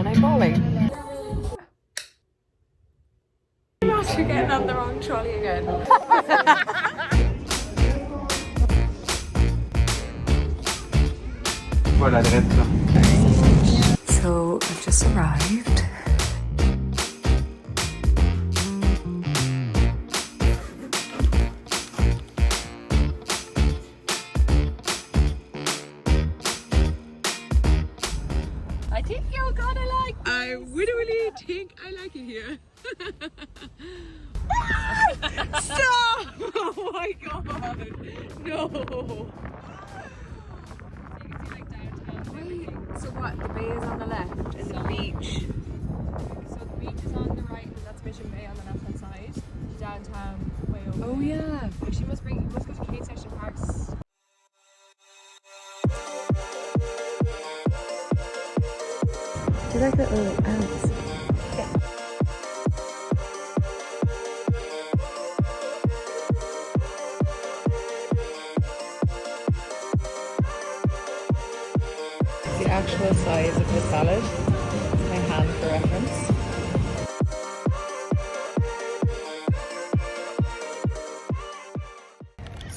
and I'm falling. I'm after getting on the wrong trolley again. So I've just arrived. I think you're gonna like this. I really think I like it here. Stop! Oh my god! No! So what? The bay is on the left and the beach. So the beach is on the right, and that's Mission Bay on the left hand side. Downtown way over. Oh yeah. But she must go to Kate Station Parks. Do you like the little ants? Yeah. The actual size of the salad. My hand for reference.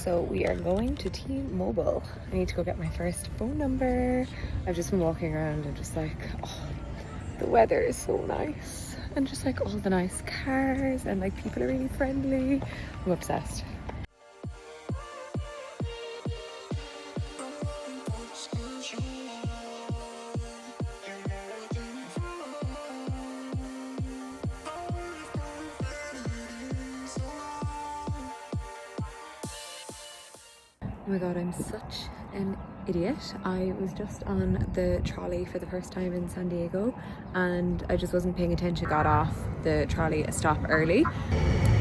So we are going to T-Mobile. I need to go get my first phone number. I've just been walking around and just like, oh, the weather is so nice. And just like all the nice cars and like people are really friendly. I'm obsessed. Oh my god, I'm such an idiot. I was just on the trolley for the first time in San Diego and I just wasn't paying attention, got off the trolley a stop early.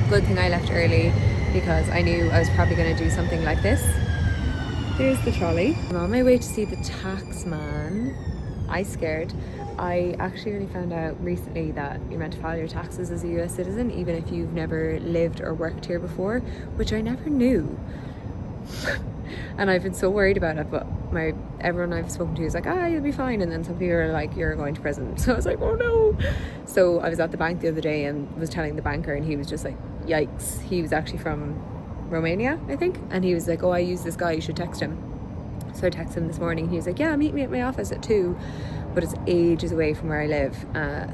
Good thing I left early because I knew I was probably going to do something like this. There's the trolley. I'm on my way to see the tax man. I scared. I actually only found out recently that you're meant to file your taxes as a US citizen even if you've never lived or worked here before, which I never knew. And I've been so worried about it, but everyone I've spoken to is like, you'll be fine, and then some people are like, you're going to prison. So I was like, oh no. So I was at the bank the other day and was telling the banker and he was just like, yikes. He was actually from Romania, I think, and he was like, oh, I use this guy, you should text him. So I texted him this morning. He was like, yeah, meet me at my office at 2, but it's ages away from where I live.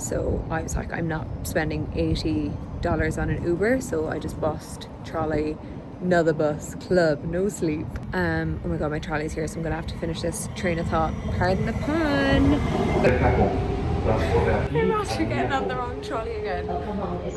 So I was like, I'm not spending $80 on an Uber, so I just bossed trolley, another bus, club, no sleep. Oh my god, my trolley's here, so I'm gonna have to finish this train of thought. Pardon the pun. I'm after getting on the wrong trolley again.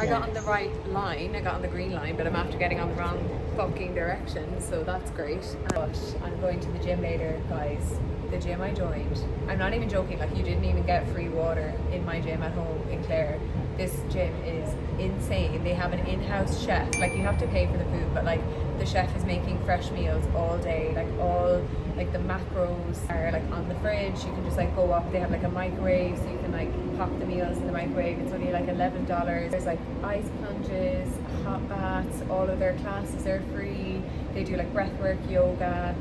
I got on the right line, I got on the green line, but I'm after getting on the wrong fucking direction, so that's great. But I'm going to the gym later, guys. The gym I joined, I'm not even joking, like you didn't even get free water in my gym at home in Clare. This gym is insane. They have an in-house chef, like you have to pay for the food, but like the chef is making fresh meals all day, like all like the macros are like on the fridge. You can just like go up, they have like a microwave so you can like pop the meals in the microwave. It's only like $11. There's like ice plunges, hot baths, all of their classes are free. They do like breathwork, yoga.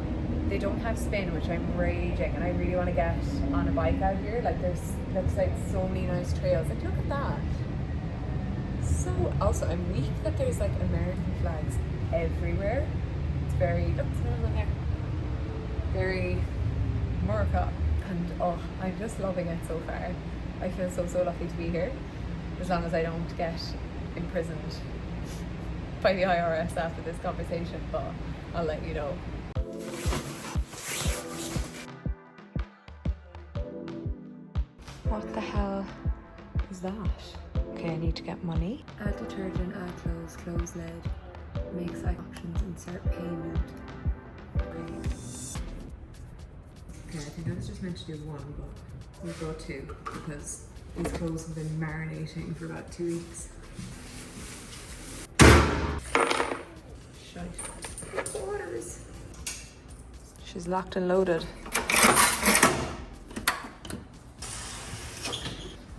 They don't have spin, which I'm raging, and I really want to get on a bike out here. Like looks like so many nice trails. Like look at that. So also I'm weak that there's like American flags everywhere. It's very, look, there's one there. Very Morocco, and oh, I'm just loving it so far. I feel so lucky to be here, as long as I don't get imprisoned by the IRS after this conversation, but I'll let you know. What the hell is that? Okay, I need to get money. Add detergent, add clothes, clothes lid, make site options, insert payment. Okay, I think I was just meant to do one, but we'll go 2 because these clothes have been marinating for about 2 weeks. Shite. Orders. She's locked and loaded.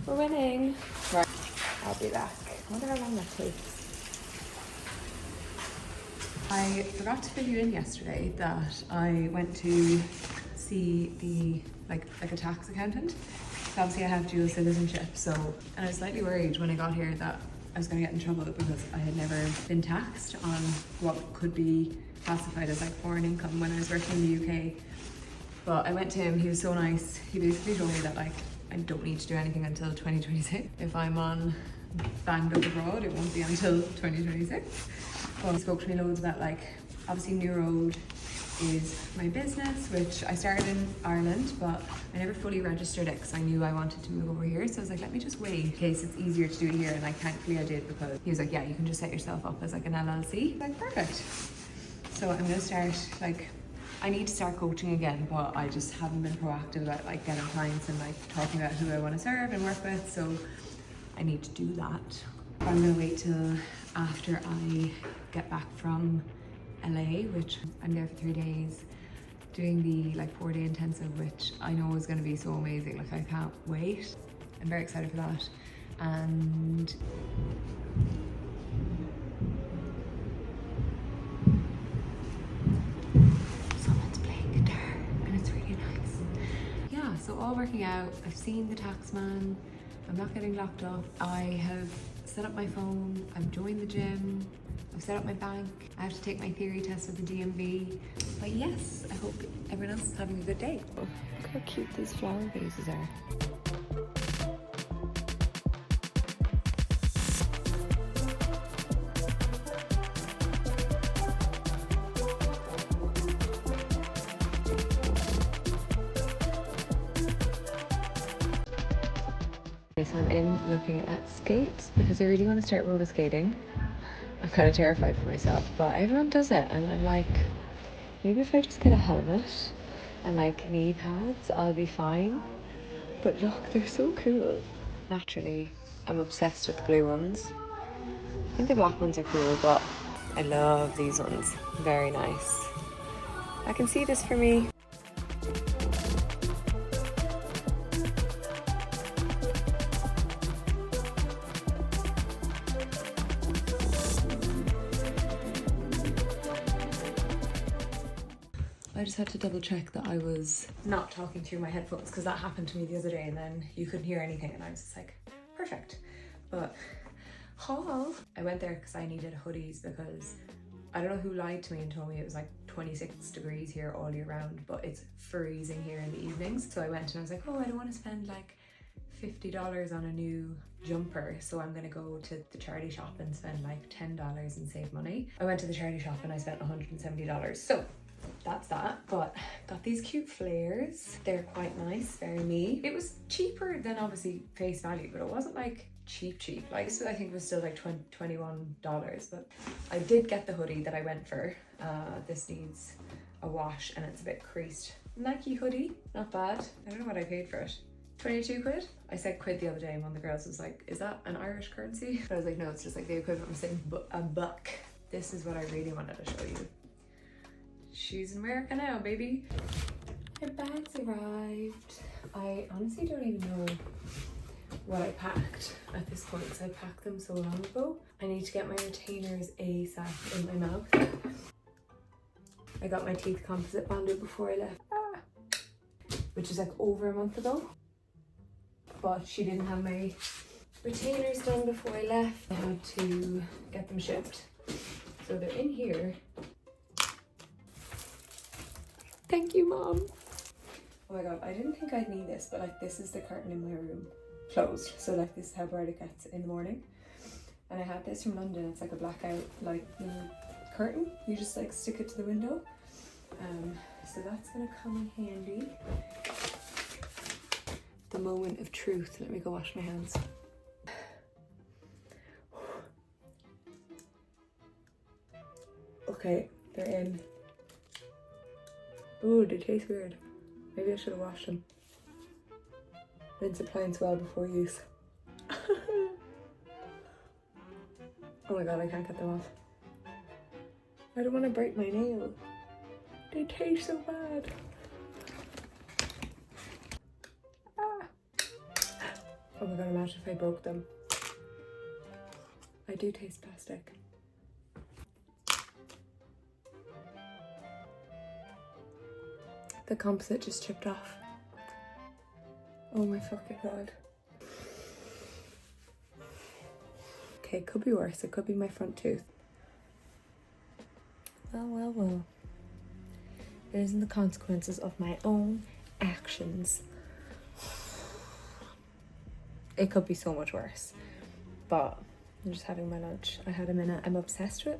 We're winning. Right, I'll be back. I wonder how long that takes. I forgot to fill you in yesterday that I went to see the like a tax accountant, So obviously I have dual citizenship, so, and I was slightly worried when I got here that I was going to get in trouble because I had never been taxed on what could be classified as like foreign income when I was working in the UK. But I went to him, he was so nice. He basically told me that like I don't need to do anything until 2026. If I'm on banned up abroad, it won't be until 2026. But he spoke to me loads about like, obviously New Road is my business, which I started in Ireland, but I never fully registered it because I knew I wanted to move over here. So I was like, let me just wait in case it's easier to do it here. And like, thankfully I did, because he was like, yeah, you can just set yourself up as like an LLC. Like, perfect. So I'm gonna start, like, I need to start coaching again, but I just haven't been proactive about like getting clients and like talking about who I want to serve and work with. So I need to do that. I'm gonna wait till after I get back from LA, which I'm there for 3 days doing the like 4-day intensive, which I know is going to be so amazing. Like, I can't wait. I'm very excited for that. And someone's playing guitar and it's really nice. Yeah, so all working out. I've seen the tax man. I'm not getting locked up. I have set up my phone. I've joined the gym. I've set up my bank. I have to take my theory test with the DMV. But yes, I hope everyone else is having a good day. Oh, look how cute these flower vases are. Okay, so I'm in looking at skates because I really want to start roller skating. I'm kind of terrified for myself, but everyone does it, and I'm like, maybe if I just get a helmet and like knee pads, I'll be fine. But look, they're so cool. Naturally, I'm obsessed with the blue ones. I think the black ones are cool, but I love these ones. Very nice. I can see this for me. I just had to double check that I was not talking through my headphones, because that happened to me the other day and then you couldn't hear anything and I was just like, perfect. But haul. I went there because I needed hoodies, because I don't know who lied to me and told me it was like 26 degrees here all year round, but it's freezing here in the evenings. So I went and I was like, oh, I don't want to spend like $50 on a new jumper, so I'm gonna go to the charity shop and spend like $10 and save money. I went to the charity shop and I spent $170. So that's that. But got these cute flares. They're quite nice, very me. It was cheaper than obviously face value, but it wasn't like cheap. Like, so I think it was still like $21, but I did get the hoodie that I went for. This needs a wash and it's a bit creased. Nike hoodie, not bad. I don't know what I paid for it. 22 quid? I said quid the other day and one of the girls was like, is that an Irish currency? But I was like, no, it's just like the equivalent of saying a buck. This is what I really wanted to show you. She's in America now, baby. My bags arrived. I honestly don't even know what I packed at this point because I packed them so long ago. I need to get my retainers ASAP in my mouth. I got my teeth composite banded before I left, which is like over a month ago. But she didn't have my retainers done before I left. I had to get them shipped. So they're in here. Thank you, Mom. Oh my god, I didn't think I'd need this, but like this is the curtain in my room. Closed. So like this is how bright it gets in the morning. And I had this from London. It's like a blackout like curtain. You just like stick it to the window. So that's gonna come in handy. The moment of truth. Let me go wash my hands. Okay, they're in. Ooh, they taste weird. Maybe I should have washed them. Rinse appliance well before use. Oh my god, I can't get them off. I don't want to break my nail. They taste so bad. Oh my god, imagine if I broke them. I do taste plastic. The composite just chipped off. Oh my fucking god. Okay, it could be worse. It could be my front tooth. Well. It isn't the consequences of my own actions. It could be so much worse. But I'm just having my lunch. I had a minute. I'm obsessed with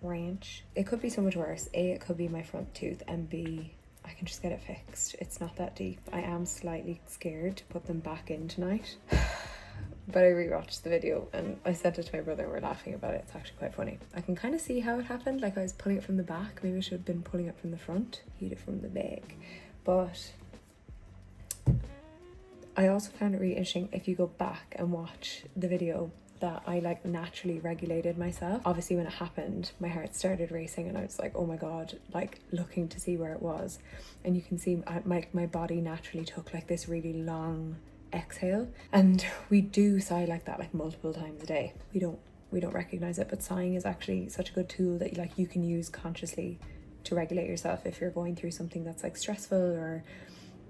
ranch. It could be so much worse. A, it could be my front tooth, and B, I can just get it fixed. It's not that deep. I am slightly scared to put them back in tonight. But I rewatched the video and I sent it to my brother and we're laughing about it. It's actually quite funny. I can kind of see how it happened. Like I was pulling it from the back. Maybe I should have been pulling it from the front. Eat it from the back. But I also found it really interesting if you go back and watch the video that I like naturally regulated myself. Obviously when it happened, my heart started racing and I was like, oh my god, like looking to see where it was. And you can see my body naturally took like this really long exhale, and we do sigh like that like multiple times a day. We don't recognize it, but sighing is actually such a good tool that you can use consciously to regulate yourself if you're going through something that's like stressful, or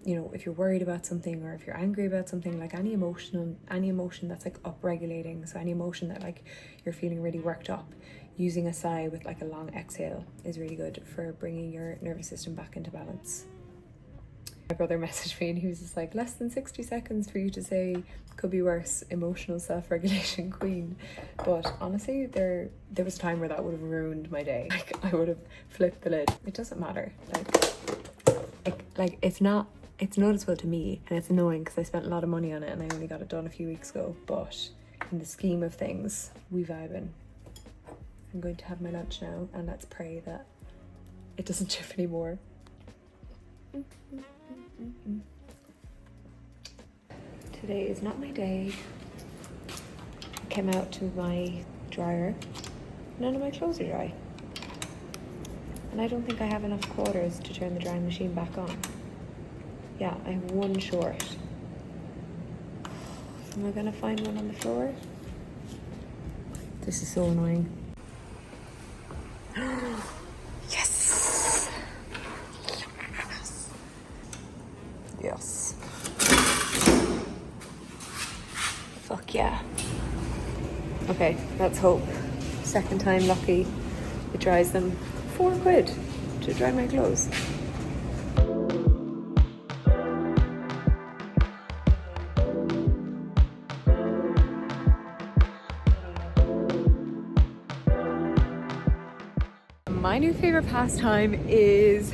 you know, if you're worried about something, or if you're angry about something, like any emotion that's like upregulating. So any emotion that like you're feeling really worked up, using a sigh with like a long exhale is really good for bringing your nervous system back into balance. My brother messaged me and he was just like, less than 60 seconds for you to say could be worse, emotional self-regulation queen. But honestly, there was a time where that would have ruined my day. Like I would have flipped the lid. It doesn't matter. Like it's noticeable to me, and it's annoying because I spent a lot of money on it and I only got it done a few weeks ago. But in the scheme of things, we vibing. I'm going to have my lunch now and let's pray that it doesn't chip anymore. Today is not my day. I came out to my dryer. None of my clothes are dry. And I don't think I have enough quarters to turn the drying machine back on. Yeah, I have one short. Am I gonna find one on the floor? This is so annoying. Yes! Yes. Fuck yeah. Okay, let's hope. Second time lucky. It dries them £4 to dry my clothes. My new favourite pastime is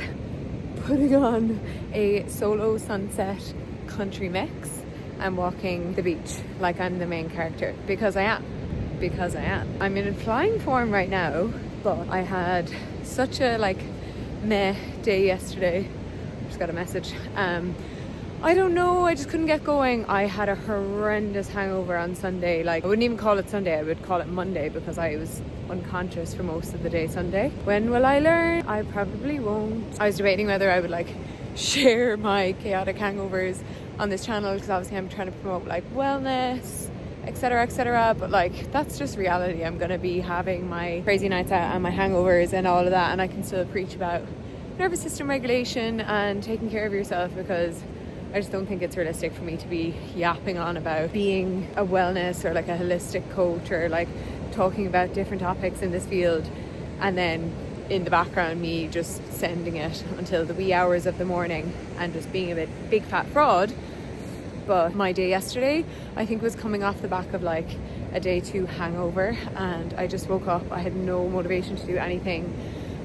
putting on a solo sunset country mix and walking the beach like I'm the main character, because I am. I'm in flying form right now, but I had such a meh day yesterday. Just got a message. I don't know, I just couldn't get going. I had a horrendous hangover on Sunday. I wouldn't even call it Sunday, I would call it Monday, because I was unconscious for most of the day Sunday. When will I learn? I probably won't. I was debating whether I would share my chaotic hangovers on this channel, because obviously I'm trying to promote wellness, etc., but that's just reality. I'm gonna be having my crazy nights out and my hangovers and all of that, and I can still preach about nervous system regulation and taking care of yourself, because I just don't think it's realistic for me to be yapping on about being a wellness or a holistic coach, or talking about different topics in this field, and then in the background me just sending it until the wee hours of the morning and just being a big fat fraud. But my day yesterday, I think, was coming off the back of a day 2 hangover, and I just woke up. I had no motivation to do anything.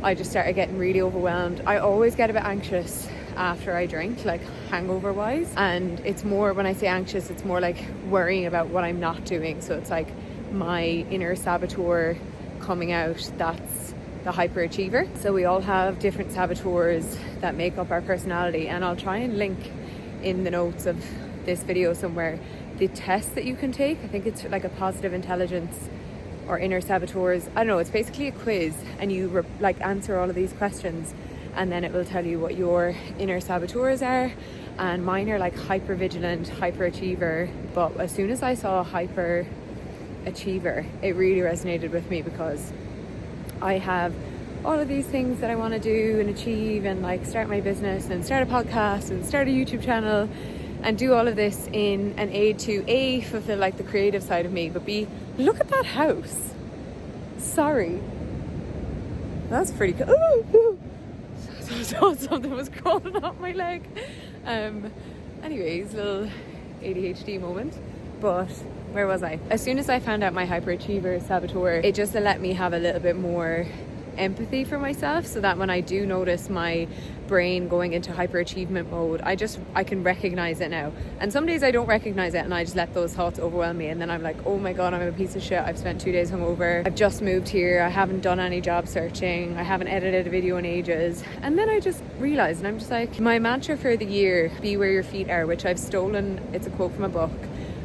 I just started getting really overwhelmed. I always get a bit anxious after I drink, hangover wise, and it's more, when I say anxious, it's more worrying about what I'm not doing. So it's my inner saboteur coming out. That's the hyperachiever. So we all have different saboteurs that make up our personality, and I'll try and link in the notes of this video somewhere the test that you can take. I think it's a positive intelligence or inner saboteurs. I don't know, it's basically a quiz, and you answer all of these questions, and then it will tell you what your inner saboteurs are. And mine are hyper vigilant, hyperachiever. But as soon as I saw hyper achiever, it really resonated with me, because I have all of these things that I want to do and achieve, and start my business and start a podcast and start a YouTube channel, and do all of this in an aid to A, fulfill like the creative side of me, but B, look at that house. Sorry. That's pretty cool. Ooh. I thought something was crawling up my leg. Anyways, little ADHD moment. But where was I? As soon as I found out my hyperachiever saboteur, it just let me have a little bit more empathy for myself, so that when I do notice my brain going into hyperachievement mode, I can recognize it now. And some days I don't recognize it and I just let those thoughts overwhelm me, and then I'm like, oh my god, I'm a piece of shit. I've spent 2 days hungover, I've just moved here, I haven't done any job searching, I haven't edited a video in ages. And then I just realized, and I'm just like, my mantra for the year, be where your feet are, which I've stolen, it's a quote from a book,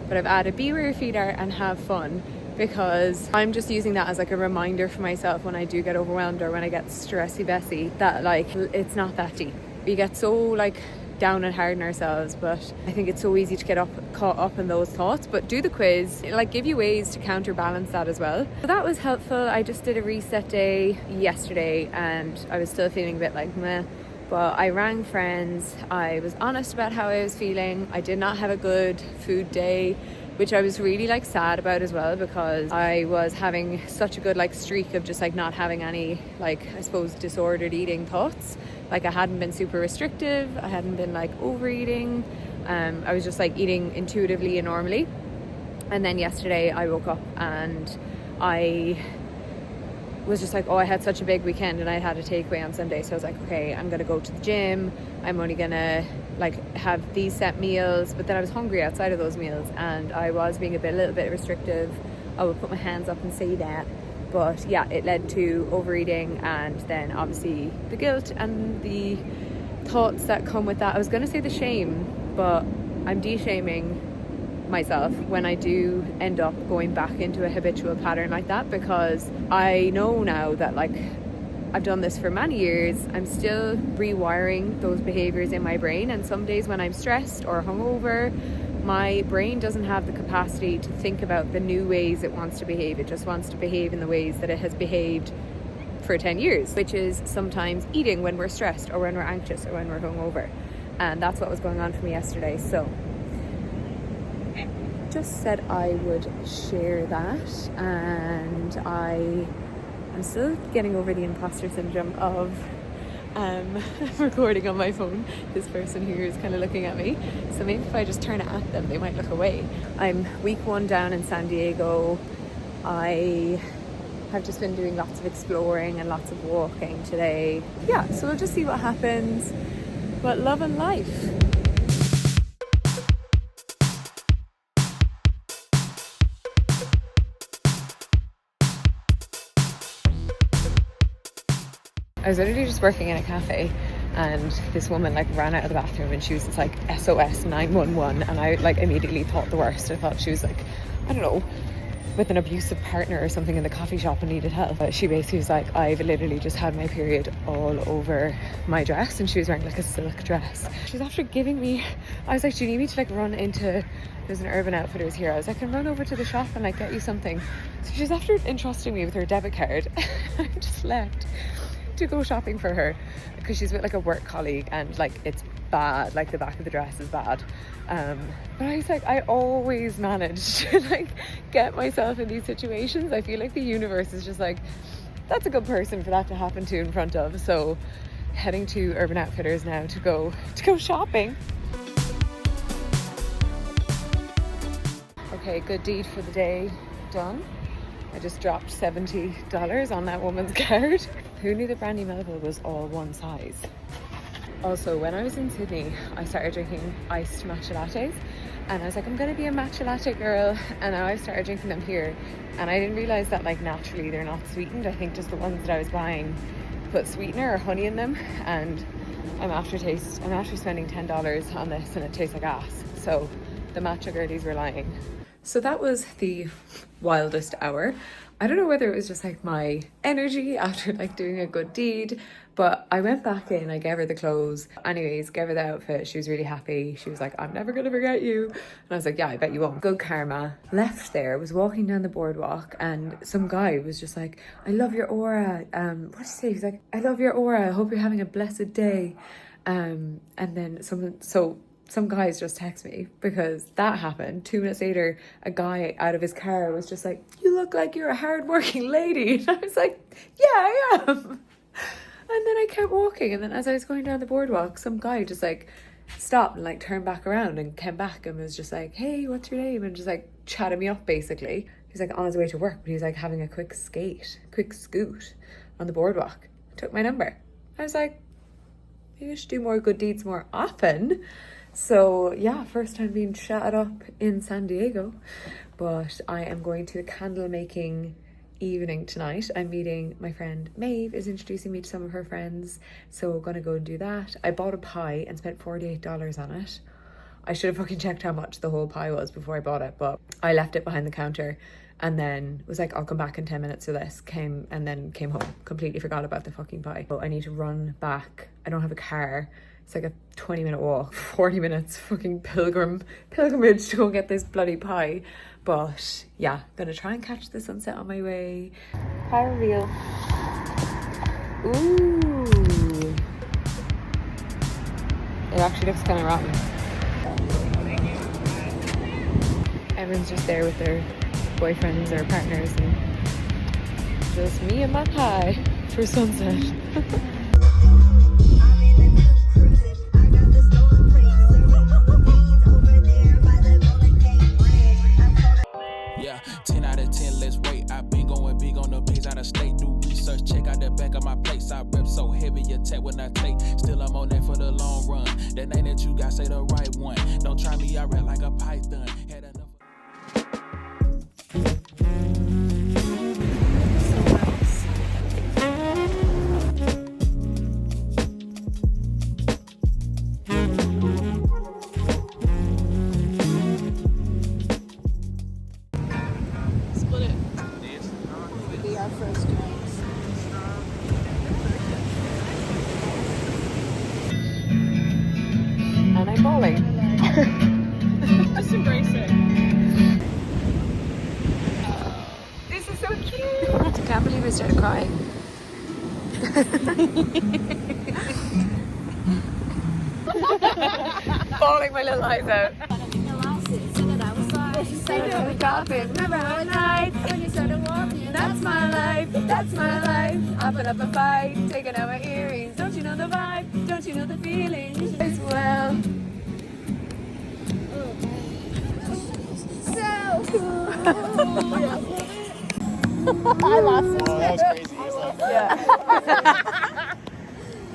but I've added be where your feet are and have fun, because I'm just using that as like a reminder for myself when I do get overwhelmed or when I get stressy Bessie, that like it's not that deep. We get so like down and hard on ourselves, but I think it's so easy to get caught up in those thoughts. But do the quiz, it'll like give you ways to counterbalance that as well. So that was helpful. I just did a reset day yesterday and I was still feeling a bit like meh. But I rang friends, I was honest about how I was feeling. I did not have a good food day, which I was really like sad about as well, because I was having such a good like streak of just like not having any like, I suppose, disordered eating thoughts. Like I hadn't been super restrictive, I hadn't been like overeating, I was just like eating intuitively and normally. And then yesterday I woke up and I was just like, oh, I had such a big weekend and I had a takeaway on Sunday, so I was like, okay, I'm gonna go to the gym, I'm only gonna like have these set meals. But then I was hungry outside of those meals and I was being a little bit restrictive. I would put my hands up and say that, but yeah, it led to overeating, and then obviously the guilt and the thoughts that come with that. I was gonna say the shame, but I'm de-shaming myself when I do end up going back into a habitual pattern like that, because I know now that like I've done this for many years. I'm still rewiring those behaviors in my brain, and some days when I'm stressed or hungover, my brain doesn't have the capacity to think about the new ways it wants to behave. It just wants to behave in the ways that it has behaved for 10 years, which is sometimes eating when we're stressed or when we're anxious or when we're hungover. And that's what was going on for me yesterday. So just said I would share that, and I'm still getting over the imposter syndrome of recording on my phone. This person here is kind of looking at me, so maybe if I just turn it at them they might look away. I'm week 1 down in San Diego. I have just been doing lots of exploring and lots of walking today. Yeah, so we'll just see what happens, but love and life. I was literally just working in a cafe and this woman like ran out of the bathroom and she was just like SOS 911, and I like immediately thought the worst. I thought she was like, I don't know, with an abusive partner or something in the coffee shop and needed help. But she basically was like, I've literally just had my period all over my dress, and she was wearing like a silk dress. She was after giving me, I was like, do you need me to like run into, there's an Urban Outfitters here, I was like, I can run over to the shop and like get you something. So she's after entrusting me with her debit card. I just left to go shopping for her because she's with like a work colleague and like it's bad, like the back of the dress is bad, but I was like, I always manage to like get myself in these situations. I feel like the universe is just like, that's a good person for that to happen to in front of. So heading to Urban Outfitters now to go shopping. Okay, good deed for the day done. I just dropped $70 on that woman's card. Who knew that Brandy Melville was all one size? Also, when I was in Sydney, I started drinking iced matcha lattes, and I was like, I'm gonna be a matcha latte girl, and now I've started drinking them here, and I didn't realize that like naturally they're not sweetened. I think just the ones that I was buying put sweetener or honey in them, and I'm after spending $10 on this and it tastes like ass. So the matcha girlies were lying. So that was the wildest hour. I don't know whether it was just like my energy after like doing a good deed, but I went back in, I gave her the clothes. Anyways, gave her the outfit. She was really happy. She was like, I'm never gonna forget you. And I was like, yeah, I bet you won't. Good karma. Left there, was walking down the boardwalk, and some guy was just like, I love your aura. What did he say? He's like, I love your aura. I hope you're having a blessed day. And then someone, so some guys just text me because that happened. 2 minutes later, a guy out of his car was just like, "You look like you're a hardworking lady." And I was like, "Yeah, I am." And then I kept walking, and then as I was going down the boardwalk, some guy just like stopped and like turned back around and came back and was just like, "Hey, what's your name?" And just like chatted me up basically. He's like on his way to work, but he's like having a quick scoot on the boardwalk. Took my number. I was like, maybe I should do more good deeds more often. So yeah, first time being chatted up in San Diego. But I am going to a candle making evening tonight. I'm meeting my friend Maeve is introducing me to some of her friends, so we're gonna go and do that. I bought a pie and spent $48 on it. I should have fucking checked how much the whole pie was before I bought it, but I left it behind the counter and then was like, I'll come back in 10 minutes or less. Came home, completely forgot about the fucking pie. So I need to run back. I don't have a car. It's like a 20-minute walk, 40 minutes fucking pilgrimage to go get this bloody pie. But yeah, gonna try and catch the sunset on my way. Pie reveal. Ooh. It actually looks kind of rotten. Everyone's just there with their boyfriends or partners and just me and my pie for sunset. Yeah, 10 out of 10, let's rate. I've been going big on the page out of state. Do research, check out the back of my plates. I rep so heavy, attack when I take. Still, I'm on that for the long run. That name that you got, say the right one. Don't try me, I rap like a python. Had enough. And I'm bowling. Just embrace it. This is so cute. I can't believe I started crying. Bawling my little eyes out. Remember how night when you started walking? That's my life, that's my life. I put up a fight, taking out my earrings. Don't you know the vibe? Don't you know the feeling? As well. So cool. I lost it. Oh, that was crazy. Yeah.